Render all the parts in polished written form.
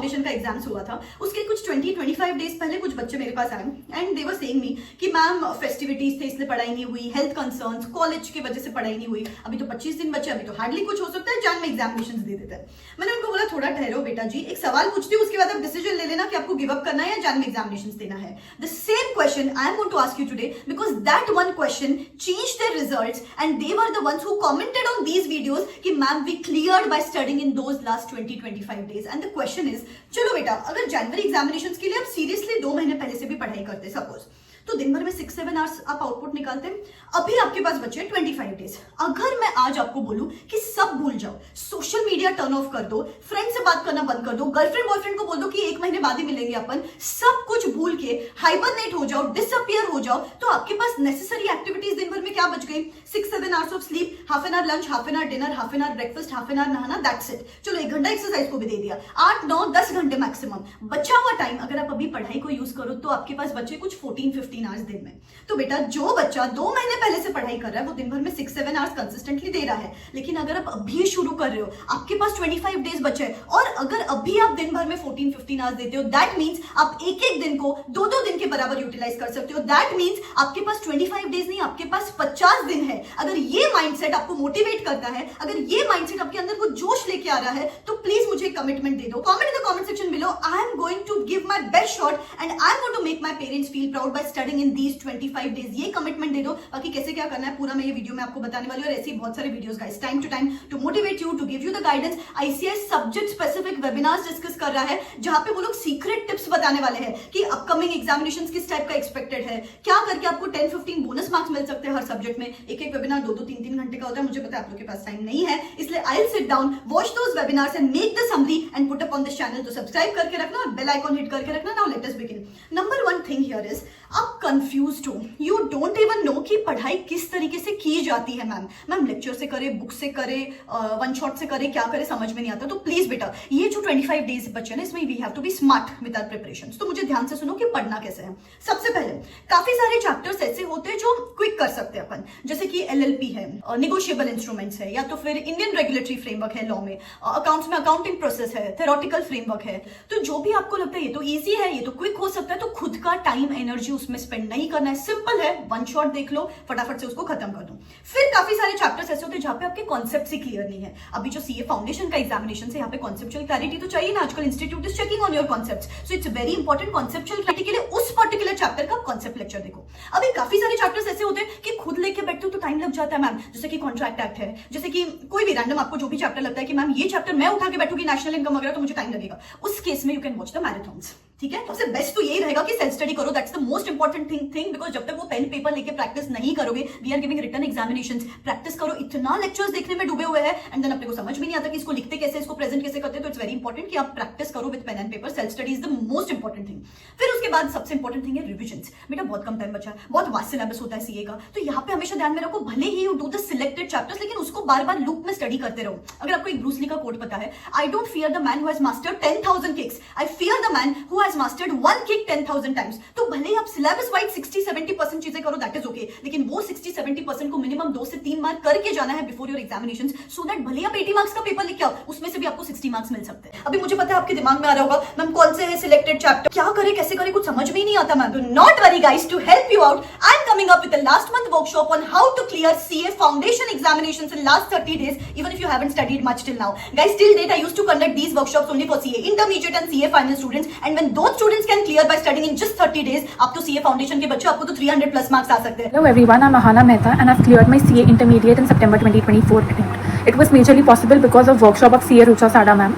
Foundation का exams हुआ था, उसके कुछ 20-25 डेज पहले कुछ बच्चे मेरे पास आए and they were saying me कि मैम फेस्टिविटीज थे इसलिए पढ़ाई नहीं हुई, हेल्थ कंसर्न्स, कॉलेज की वजह से पढ़ाई नहीं हुई, अभी तो 25 दिन बचे, अभी तो हार्डली कुछ हो सकता है, जान में एग्जामिनेशन दे देते हैं। मैंने उनको बोला थोड़ा ठहरो बेटा जी, एक सवाल पूछती हूँ, उसके बाद आप डिसीजन ले लेना कि आपको गिव अप करना है या जान में एग्जामिनेशन देना है। The same question I am going to ask you today because that one question changed their results and they were the ones who commented on these videos कि ma'am we cleared by studying in those last 20-25 days. And the question is, चलो बेटा अगर जनवरी examinations के लिए आप seriously 2 महीने पहले से भी पढ़ाई करते सपोज, तो दिन भर में 6-7 आवर्स आप आउटपुट निकालते हैं, अभी आपके पास बचे 25 डेज। अगर मैं आज आपको बोलूं कि सब भूल जाओ, सोशल मीडिया टर्न ऑफ कर दो, फ्रेंड से बात करना बंद कर दो, गर्लफ्रेंड बॉयफ्रेंड को बोल दो कि 1 महीने बाद ही मिलेंगे अपन, सब कुछ भूल के हाइबरनेट हो जाओ, डिसअपियर हो जाओ, तो आपके पास नेसेसरी एक्टिविटीज दिन भर में क्या बच गई? 6-7 hours of sleep, half an hour lunch, half an hour dinner, half an hour breakfast, half an hour नहाना, दैट्स इट। चलो 1 घंटा एक्सरसाइज को भी दे दिया, 8-9-10 घंटे मैक्सिमम बचा हुआ टाइम अगर आप अभी पढ़ाई को यूज करो तो आपके पास बचे कुछ 14-15 आवर्स दिन में। तो बेटा जो बच्चा 2 महीने पहले से पढ़ाई कर रहा है वो दिन भर में 6-7 आवर्स कंसिस्टेंटली दे रहा है, लेकिन अगर आप अभी शुरू कर रहे हो, आपके पास 25 डेज बचे और अगर अभी आप दिन भर में 14-15 आवर्स देते हो, दैट मींस आप एक एक दिन को 2-2 दिन के बराबर यूटिलाइज कर सकते हो। दैट मींस आपके पास 25 डेज नहीं, आपके पास 50 दिन है। अगर ये माइंडसेट आपको मोटिवेट करता है, अगर ये माइंडसेट आपके अंदर वो जोश लेके आ रहा है, तो प्लीज मुझे कमिटमेंट दे दो। Comment in the comment section below, I am going to give my best shot and I am going to make my parents feel proud by studying in these 25 days. ये commitment दे दो। बाकी कैसे क्या करना है पूरा मैं ये वीडियो में आपको बताने वाली हूं और ऐसी बहुत सारे videos guys time to time to motivate you, to give you the guidance. ICS subject specific webinars discuss कर रहा है जहां पे वो लोग सीक्रेट टिप्स बताने वाले हैं कि अपकमिंग एग्जामिनेशंस किस टाइप का एक्सपेक्टेड है, क्या करके आपको 10-15 बोनस मार्क्स मिल सकते हैं हर सब्जेक्ट में। एक वेबिनार 2-2, 3-3 घंटे का होता है। मुझे पता है आप लोग के पास टाइम नहीं है, इसलिए I will sit down, watch those webinars and make the summary and put up on this channel. तो सब्सक्राइब करके रखना और बेल आइकॉन हिट करके रखना। Now let us begin. Number 1 thing here is, आप कंफ्यूज्ड हो, यू डोंट इवन नो कि पढ़ाई किस तरीके से की जाती है। मैम लेक्चर से करे, बुक से करे, वन शॉट से करे, क्या करे समझ में नहीं आता। तो प्लीज बेटा ये जो 25 डेज बचे ना, इसमें we have to be smart with our preparations. तो मुझे ध्यान से सुनो कि पढ़ना कैसे है। सबसे पहले काफी सारे चैप्टर्स ऐसे होते हैं जो क्विक कर सकते हैं अपन, जैसे कि एलएलपी है, नेगोशिएबल इंस्ट्रूमेंट्स है, या तो फिर इंडियन रेगुलेटरी फ्रेमवर्क है लॉ में, अकाउंट्स में अकाउंटिंग प्रोसेस है, थ्योरेटिकल फ्रेमवर्क है। तो जो भी आपको लगता है ये तो ईजी है, ये तो क्विक हो सकता है, तो खुद का टाइम एनर्जी उसमें स्पेंड नहीं करना है। सिंपल है, वन शॉट देख लो, फटाफट से उसको खत्म कर दो। फिर काफी सारे चैप्टर्स ऐसे होते हैं जहां पे आपके कॉन्सेप्ट ही क्लियर नहीं है। अभी जो सीए फाउंडेशन का एग्जामिनेशन है, यहाँ पे कॉन्सेप्चुअल क्लैरिटी तो चाहिए ना, आजकल institute is checking on your concepts, so it's very important conceptual clarity के लिए उस पर्टिकुलर चैप्टर का कॉन्सेप्ट लेक्चर देखो। अभी काफी सारे चैप्टर्स ऐसे होते हैं कि खुद लेके बैठते हो तो टाइम लग जाता है मैम, जैसे कि कॉन्ट्रैक्ट एक्ट है, जैसे कि कोई भी रैंडम आपको जो भी चैप्टर लगता है कि मैम ये चैप्टर मैं उठा के बैठूंगी नेशनल इनकम वगैरह तो मुझे टाइम लगेगा, उस केस में you can watch the marathons. ठीक है, सबसे बेस्ट तो यही रहेगा कि सेल्फ स्टडी करो, that's the most important thing because जब तक वो पेन पेपर लेके प्रैक्टिस नहीं करोगे, we are giving written examinations, practice करो। इतना लेक्चर्स देखने में डूबे हुए हैं एंड देन अपने को समझ में नहीं आता कि इसको लिखते कैसे, इसको प्रेजेंट कैसे करते हैं। तो इट्स वेरी इंपॉर्टेंट कि आप प्रैक्टिस करो with pen and paper. Self study is the most important thing. फिर उसके बाद सबसे इंपॉर्टेंट थिंग है रिविजन्स। बेटा बहुत कम टाइम बचा है, बहुत वास्ट सिलेबस होता है सीए का, तो यहाँ पे हमेशा ध्यान में रखो, भले ही you do the selected chapters, लेकिन उसको बार बार लूप में स्टडी करते रहो। अगर आपको एक ब्रूस ली का कोट पता है, I don't fear the man who has mastered 10,000 kicks, I fear the man who has mastered 1 kick 10,000 times. तो भले ही आप सिलेबस वाइज 60-70% चीजें करो, दैट इज ओके, लेकिन वो 60-70% को मिनिमम 2 से 3 मार्क करके जाना है before your examinations, so that भले आप 80 मार्क्स का पेपर लिख के आओ, उसमें से भी आपको 60 मार्क्स मिल सकते हैं। अभी मुझे पता है आपके दिमाग में आ रहा होगा मैम कौन से है सिलेक्टेड चैप्टर, क्या करे कैसे करे, कुछ समझ में ही नहीं आता मैम। तो not worry guys, to help you out I am coming up with the last month workshop on how to clear CA foundation examinations in last 30 days, even if you haven't studied much till now. Guys, till date I used to conduct these workshops only for CA intermediate and CA final students, and when those students can clear by studying in just 30 days, आप तो CA foundation के बच्चे, आपको तो 300 plus marks आ सकते हैं। Hello everyone, I'm Ahana Mehta and I've cleared my CA intermediate in September 2024 attempt. It was majorly possible because of workshop of CA Rucha Sada ma'am.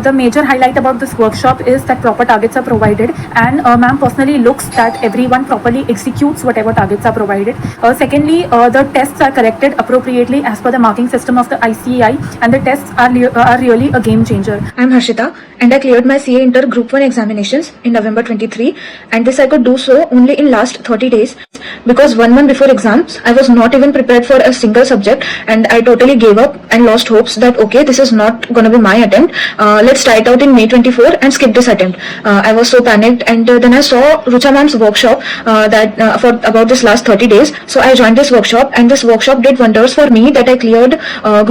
The major highlight about this workshop is that proper targets are provided and ma'am personally looks that everyone properly executes whatever targets are provided. Secondly, the tests are corrected appropriately as per the marking system of the ICAI and the tests are really a game changer. I'm Harshita and I cleared my CA Inter Group 1 examinations in November 23 and this I could do so only in last 30 days because 1 month before exams I was not even prepared for a single subject and I totally gave up and lost hopes that okay, this is not going to be my attempt, let's try it out in May 24 and skip this attempt. I was so panicked, and then I saw Rucha ma'am's workshop about this last 30 days. So I joined this workshop, and this workshop did wonders for me that I cleared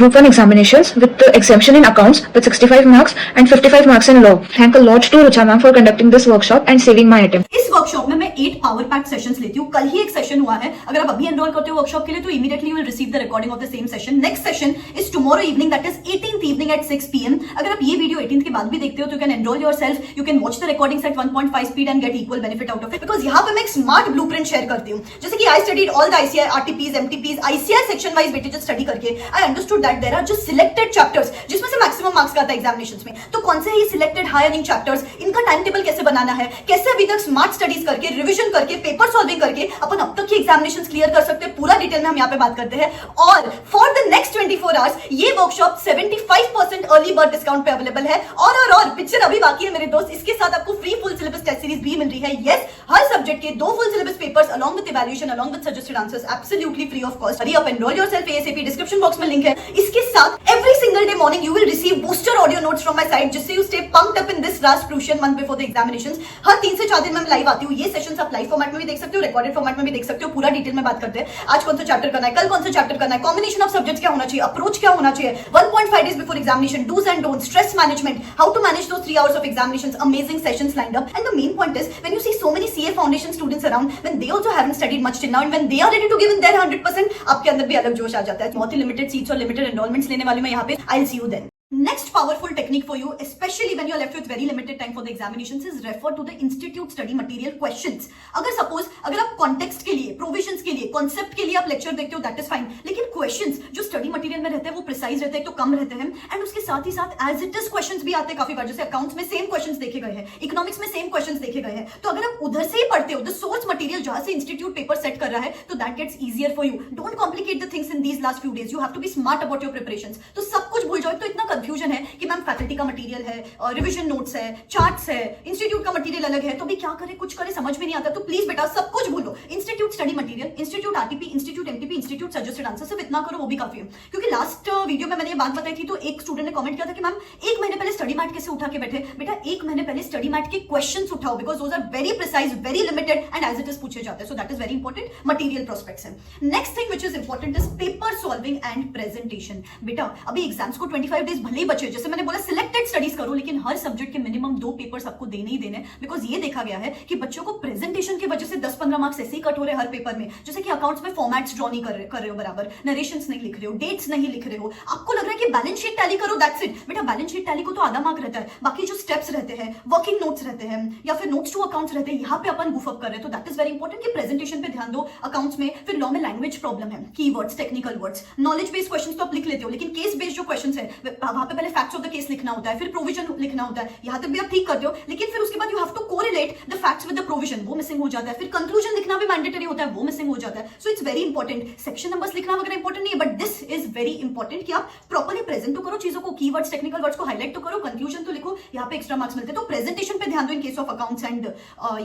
Group 1 examinations with the exemption in accounts with 65 marks and 55 marks in law. Thank a lot to Rucha ma'am for conducting this workshop and saving my attempt. इस workshop में मैं 8 power packed sessions लेती हूँ. कल ही एक session हुआ है. अगर आप अभी एनरोल करते हो वर्कशॉप के लिए तो immediately you will receive the recording of the same session. Next session is tomorrow evening, that is 18th evening at 6 PM. अगर आप ये वीडियो 18th के बाद भी देखते हो तो you can enrol yourself, you can watch the recordings at 1.5 speed and get equal benefit out of it. Because यहाँ पे मैं एक स्मार्ट ब्लूप्रिंट शेयर करती हूँ. जैसे कि I studied all the ICI, RTPs, MTPs, ICI section wise weightages study करके I understood that there are जो सिलेक्टेड चैप्टर्स जिसमें से मैक्सिमम मार्क्स का आता है एग्जामिनेशंस में. तो कौन से ही सिलेक्टेड हाई अर्निंग चैप्टर्स, इनका टाइम टेबल कैसे बनाना है, कैसे अभी तक स्मार्ट स्टडीज करके, रिविजन करके, पेपर सॉल्विंग करके अपन अब तक की एग्जामिनेशंस क्लियर कर सकते हैं, पूरा डिटेल में हम यहाँ पे बात करते हैं. और फॉर द नेक्स्ट 24 आवर्स ये वर्कशॉप 75% अर्ली बर्ड डिस्काउंट पे अवेलेबल है. और पिक्चर अभी बाकी है मेरे दोस्त. इसके साथ आपको free full syllabus test series भी मिल रही है. यस, हर सब्जेक्ट के 2 full syllabus papers along with evaluation, along with suggested answers, absolutely free of cost. Hurry up, enrol yourself ASAP. Description box में लिंक है. इसके साथ every single day morning you will receive booster audio notes from my side, जिससे you stay pumped up in this last crucial month before the examinations. हर 3 से 4 दिन में मैं live आती हूँ. ये सेशंस आप लाइव फॉर्मेट में भी देख सकते हो, रिकॉर्डेड फॉर्मेट में भी देख सकते हो. पूरा डिटेल में बात करते हैं. आज कौन सा चैप्टर करना है, कल कौन सा चैप्टर करना है, कॉम्बिनेशन ऑफ सब्जेक्ट्स क्या होना चाहिए, अप्रोच क्या होना चाहिए, 1.5 days before examination, do's and don'ts, stress management, how to manage those 3 hours of examinations. Amazing sessions lined up. And the main point is, when you see so many CA foundation students around, when they also haven't studied much till now, and when they are ready to give in their 100%, आपके अंदर भी अलग जोश आ जाता है. बहुत ही limited seats और limited enrolments लेने वाली मैं यहाँ पे. I'll see you then. Next powerful technique for you, especially when you're left with very limited time for the examinations, is refer to the institute study material questions. अगर आप context के लिए, provisions के लिए, concept के लिए आप lecture देखते हो, that is fine. लेकिन questions जो study material में रहते हैं वो precise रहते हैं, तो कम रहते हैं. And उसके साथ ही साथ as it is questions भी आते हैं काफी बार. जैसे accounts में same questions देखे गए हैं, economics में same questions देखे गए हैं. तो अगर आप उधर से ही पढ़ते हो, the source material जहां से institute paper set कर रहा है, तो that gets easier for you. Don't complicate the things in these last few days. You have to be smart about your preparations. तो सब कुछ भूल जाओ. तो इतना कंफ्यूजन है कि मैम फैकल्टी का मटेरियल है, रिवीजन नोट्स है, चार्ट्स है, इंस्टीट्यूट का मटेरियल अलग है, तो भी क्या करे, कुछ करे, समझ में नहीं आता. तो प्लीज बेटा सब कुछ भूलो. Institute study material, institute RTP, institute MTP, institute suggested answer, सिर्फ इतना करो, वो भी काफी है. क्योंकि लास्ट वीडियो में मैंने ये बात बताई थी तो एक स्टूडेंट ने कमेंट किया था कि मैम 1 महीने पहले स्टडी मैट कैसे उठा के बैठे. बेटा 1 महीने पहले स्टडी मैट के क्वेश्चंस उठाओ, because those are very precise, very limited and as it is पूछे जाते हैं. So that is very important. Material prospects है. Next thing which is important is paper solving and presentation. बेटा अभी exams को 25 days भले ही बचे, जैसे मैंने बोला सिलेक्टेड स्टडीज करो, लेकिन हर सब्जेक्ट के मिनिमम 2 पेपर्स आपको देने ही देने. बिकॉज ये देखा गया है कि बच्चों को प्रेजेंटेशन की वजह से 10-15 मार्क्स ऐसे ही कट हो रहे हैं हर पेपर में. जैसे कि अकाउंट्स में फॉर्मेट्स ड्रॉ नहीं कर रहे हो बराबर, नरेशंस नहीं लिख रहे हो, डेट्स नहीं लिख रहे हो, आपको लग रहा है कि बैलेंस शीट टैली करो, दैट्स इट. बेटा बैलेंस शीट टैली को तो आधा मार्क रहता है, बाकी जो स्टेप्स रहते हैं, वर्किंग नोट्स रहते हैं या फिर नोट्स टू अकाउंट्स रहते हैं, यहाँ पे अपन गुफ अप कर रहे हैं. तो दैट इज वेरी इंपॉर्टेंट कि प्रेजेंटेशन पे ध्यान दो. अकाउंट्स में फिर लॉ में लैंग्वेज प्रॉब्लम है, keywords, technical words, knowledge based questions तो आप लिख लेते हो, लेकिन केस बेस्ड जो क्वेश्चंस है वहां पे पहले फैक्ट्स ऑफ द केस लिखना होता है, फिर प्रोविजन लिखना होता है. यहाँ तक भी आप ठीक करते हो, लेकिन फिर उसके बाद you have to correlate the facts with the provision, वो मिसिंग हो जाता है. फिर कंक्लूजन लिखना भी मैंडेटरी होता है, वो मिसिंग हो जाता है. सो it's very important. Section numbers लिखना वगैरह इंपॉर्टेंट नहीं है, but this is very important कि आप प्रॉपर्ली प्रेजेंट तो करो चीजों को, कीवर्ड्स, टेक्निकल वर्ड्स को हाईलाइट तो करो, कंक्लूजन तो लिखो. यहाँ पे एक्स्ट्रा मार्क्स मिलते हैं. तो प्रेजेंटेशन पे ध्यान दो in case of accounts and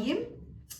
ये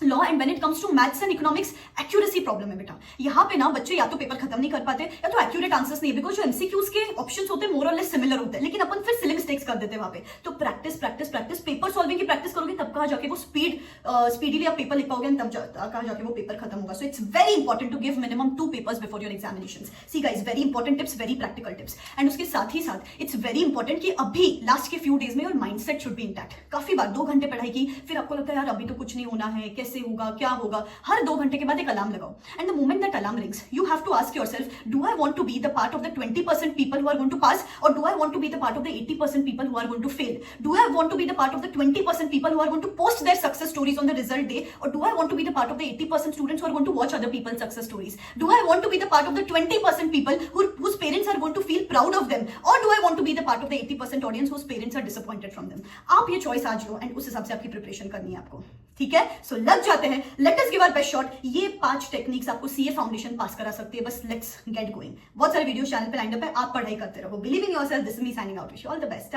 law. And when it comes to maths and economics, accuracy problem है बेटा. यहाँ पे ना बच्चे या तो पेपर खत्म नहीं कर पाते या तो एक्यूरेट आंसर्स नहीं, बिकॉज जो एमसीक्यूज के ऑप्शंस होते हैं मोर और लेस सिमिलर होते हैं, लेकिन अपन फिर सिली मिस्टेक्स कर देते हैं वहां पे. तो practice practice practice, paper solving की प्रैक्टिस करोगे तब कहाँ जाके वो स्पीडीली आप पेपर लिख पाओगे, तब कहाँ जाके वो पेपर खत्म होगा. So it's very important to give minimum 2 papers before your examinations. See guys, very important tips, very practical tips. And उसके साथ ही साथ इट्स वेरी इंपॉर्टेंट कि अभी लास्ट के फ्यू डेज में your mindset should be intact. काफी बार 2 घंटे पढ़ाई की, फिर आपको लगता है यार अभी तो कुछ नहीं होना है, कैसे होगा, क्या होगा. हर 2 घंटे के बाद एक अलार्म लगाओ. And the moment that alarm rings, you have to ask yourself, do I want to be the part of the 20% people who are going to pass, और do I want to be the part of the 80% people who are going to fail? Do I want to be the part of the 20% people who are going to post their success stories on the result day, और do I want to be the part of the 80% students who are going to watch other people's success stories? Do I want to be the part of the 20% people whose parents are going to feel proud of them, or do I want to be the part of the 80% audience whose parents are disappointed from them? आप ये choice आज लो and उस हिसाब से आपकी preparation करनी है आपको. ठीक है, सो लग जाते हैं. Let us give our best shot. ये 5 टेक्निक्स आपको सीए फाउंडेशन पास करा सकती है. बस लेट्स गेट गोइंग. बहुत सारे वीडियो चैनल पे लाइंड अप है, आप पढ़ाई करते रहो. Believe in yourself. This is me signing out. Wish you all the best.